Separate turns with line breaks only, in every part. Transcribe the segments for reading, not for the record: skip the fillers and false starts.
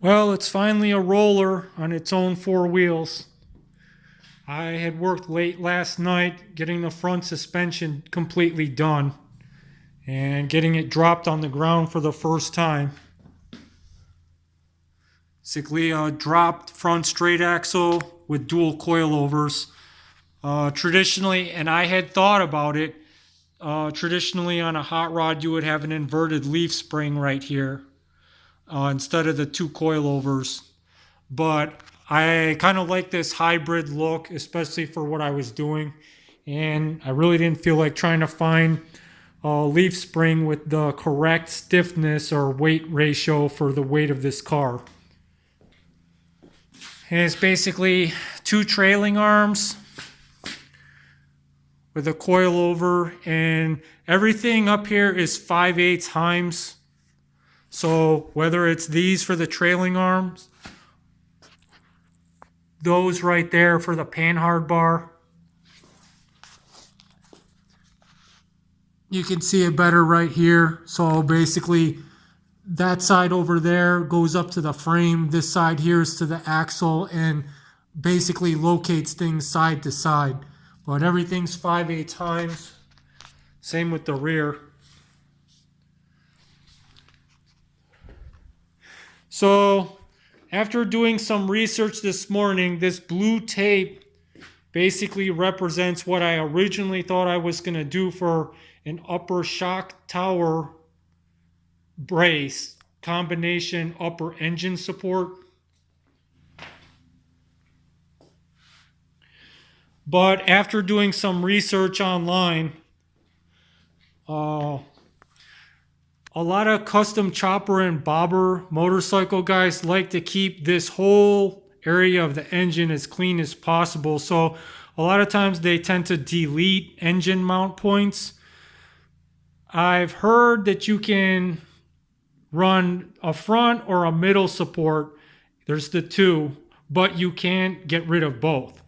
Well, it's finally a roller on its own four wheels. I had worked late last night getting the front suspension completely done and getting it dropped on the ground for the first time. Basically, a dropped front straight axle with dual coilovers. Traditionally, and I had thought about it, traditionally on a hot rod you would have an inverted leaf spring right here instead of the two coilovers. But I kind of like this hybrid look, especially for what I was doing. And I really didn't feel like trying to find a leaf spring with the correct stiffness or weight ratio for the weight of this car. And it's basically two trailing arms with a coilover, and everything up here is 5/8 Heims. So whether it's these for the trailing arms, those right there for the panhard bar, you can see it better right here. So basically that side over there goes up to the frame, this side here is to the axle, and basically locates things side to side. But everything's 5/8 Heims. Same with the rear. So after doing some research this morning, this blue tape basically represents what I originally thought I was going to do for an upper shock tower brace combination upper engine support. But after doing some research online, a lot of custom chopper and bobber motorcycle guys like to keep this whole area of the engine as clean as possible. So a lot of times they tend to delete engine mount points. I've heard that you can run a front or a middle support. There's the two, but you can't get rid of both.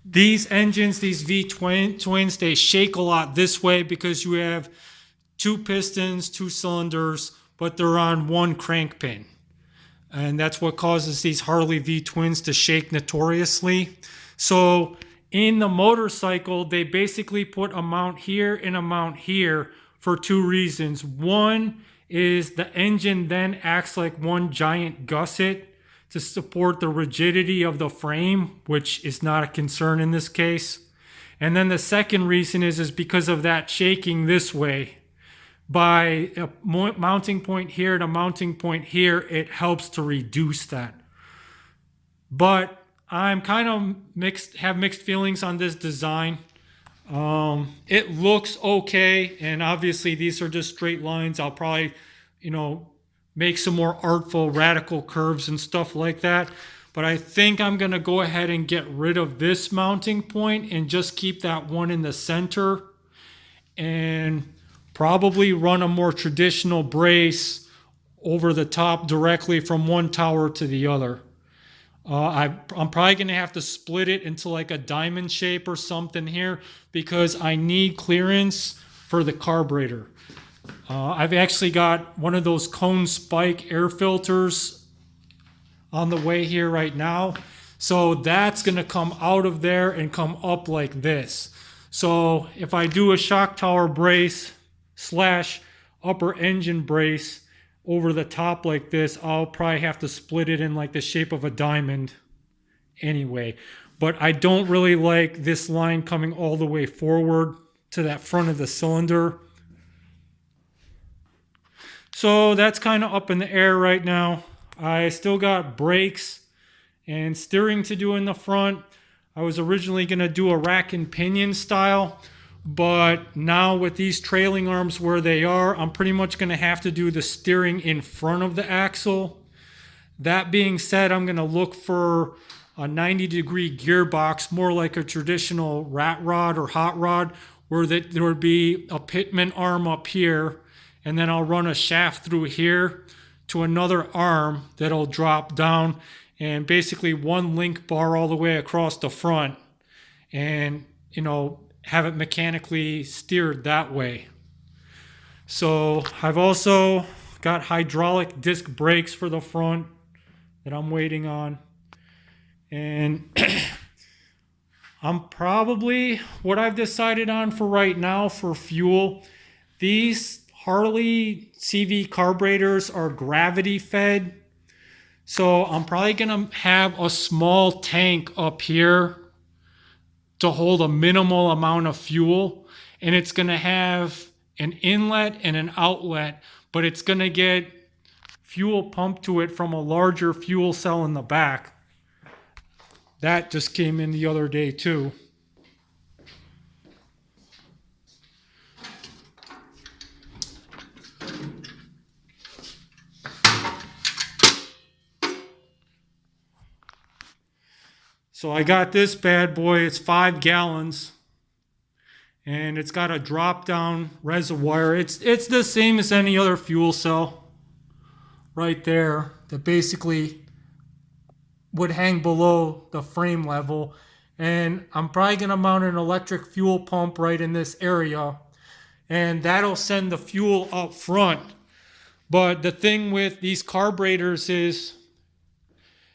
These engines, these V-twins, they shake a lot this way because you have two pistons, two cylinders, but they're on one crank pin. And that's what causes these Harley V-twins to shake notoriously. So in the motorcycle, they basically put a mount here and a mount here for two reasons. One is the engine then acts like one giant gusset to support the rigidity of the frame, which is not a concern in this case. And then the second reason is because of that shaking this way. By a mounting point here and a mounting point here, it helps to reduce that. But I'm kind of have mixed feelings on this design. It looks okay, and obviously these are just straight lines. I'll probably, make some more artful, radical curves and stuff like that. But I think I'm going to go ahead and get rid of this mounting point and just keep that one in the center and probably run a more traditional brace over the top directly from one tower to the other. I'm probably going to have to split it into like a diamond shape or something here because I need clearance for the carburetor. I've actually got one of those cone spike air filters on the way here right now. So that's going to come out of there and come up like this. So if I do a shock tower brace / upper engine brace over the top like this, I'll probably have to split it in like the shape of a diamond anyway. But I don't really like this line coming all the way forward to that front of the cylinder. So that's kind of up in the air right now. I still got brakes and steering to do in the front. I was originally going to do a rack and pinion style, but now with these trailing arms where they are, I'm pretty much going to have to do the steering in front of the axle. That being said, I'm going to look for a 90-degree gearbox, more like a traditional Ratrod or hot rod, where there would be a pitman arm up here, and then I'll run a shaft through here to another arm that'll drop down, and basically one link bar all the way across the front, and have it mechanically steered that way. So I've also got hydraulic disc brakes for the front that I'm waiting on. And what I've decided on for right now for fuel, these Harley CV carburetors are gravity fed. So I'm probably going to have a small tank up here to hold a minimal amount of fuel. And it's going to have an inlet and an outlet, but it's going to get fuel pumped to it from a larger fuel cell in the back. That just came in the other day too. So I got this bad boy. It's 5 gallons. And it's got a drop down reservoir. It's the same as any other fuel cell right there that basically would hang below the frame level. And I'm probably going to mount an electric fuel pump right in this area. And that'll send the fuel up front. But the thing with these carburetors is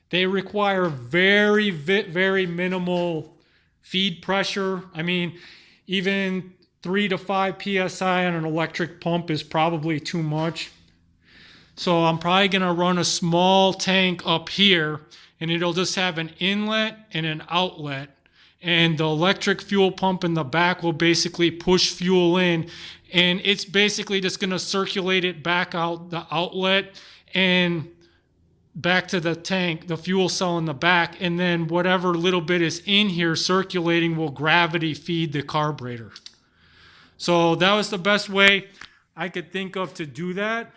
they require very, very minimal feed pressure. I mean, even 3 to 5 psi on an electric pump is probably too much. So I'm probably going to run a small tank up here, and it'll just have an inlet and an outlet. And the electric fuel pump in the back will basically push fuel in, and it's basically just going to circulate it back out the outlet and back to the tank, the fuel cell in the back, and then whatever little bit is in here circulating will gravity feed the carburetor. So that was the best way I could think of to do that.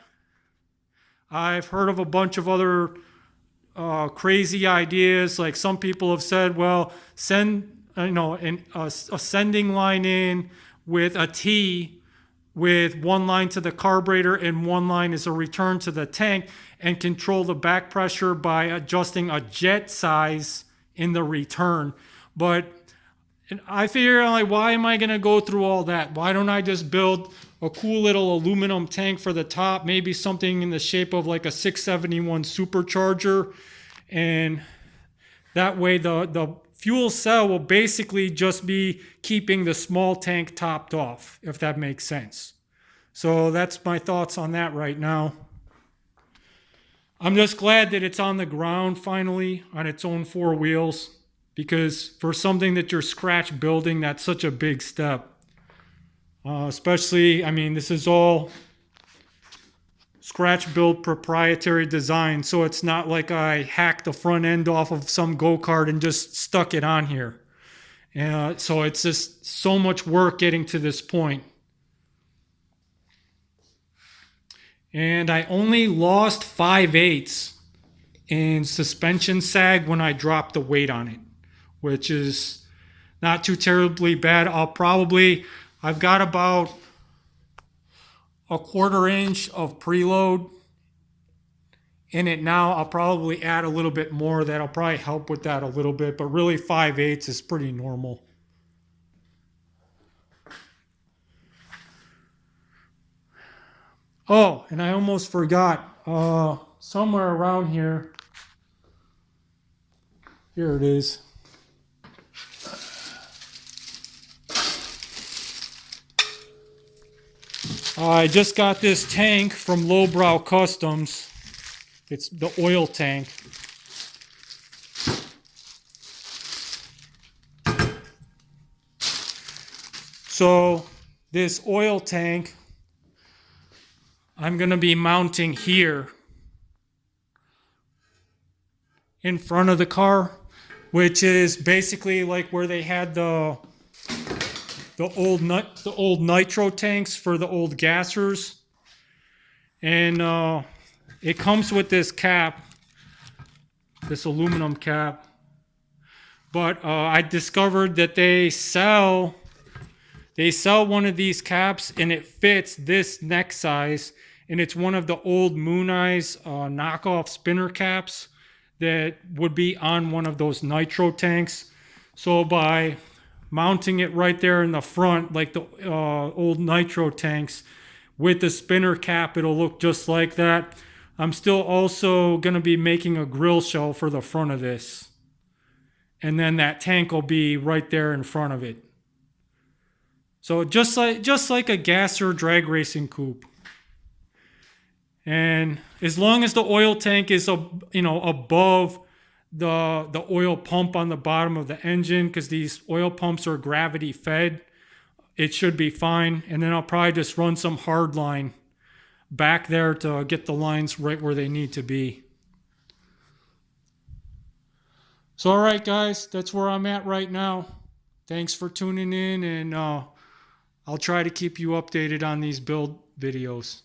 I've heard of a bunch of other crazy ideas. Like some people have said, well, send a sending line in with a T with one line to the carburetor and one line is a return to the tank, and control the back pressure by adjusting a jet size in the return. But I figure, like, why am I going to go through all that? Why don't I just build a cool little aluminum tank for the top, maybe something in the shape of like a 671 supercharger, and that way the fuel cell will basically just be keeping the small tank topped off, if that makes sense. So that's my thoughts on that right now. I'm just glad that it's on the ground finally on its own 4 wheels, because for something that you're scratch building, that's such a big step. Especially, I mean, this is all scratch build proprietary design, so it's not like I hacked the front end off of some go-kart and just stuck it on here. So it's just so much work getting to this point. And I only lost 5/8 in suspension sag when I dropped the weight on it, which is not too terribly bad. I've got about a 1/4 inch of preload in it now. I'll probably add a little bit more. That'll probably help with that a little bit, but really 5/8 is pretty normal. Oh, and I almost forgot, somewhere around here, here it is. I just got this tank from Lowbrow Customs. It's the oil tank. So this oil tank, I'm going to be mounting here in front of the car, which is basically like where they had the old nitro tanks for the old gassers. And it comes with this cap, this aluminum cap. But I discovered that they sell one of these caps, and it fits this neck size, and it's one of the old Moon Eyes knockoff spinner caps that would be on one of those nitro tanks. So by mounting it right there in the front, like the old nitro tanks, with the spinner cap, it'll look just like that. I'm still also going to be making a grill shell for the front of this. And then that tank will be right there in front of it. So just like a gasser drag racing coupe. And as long as the oil tank is above the oil pump on the bottom of the engine, because these oil pumps are gravity fed, it should be fine. And then I'll probably just run some hard line back there to get the lines right where they need to be. So all right guys, that's where I'm at right now. Thanks for tuning in, and I'll try to keep you updated on these build videos.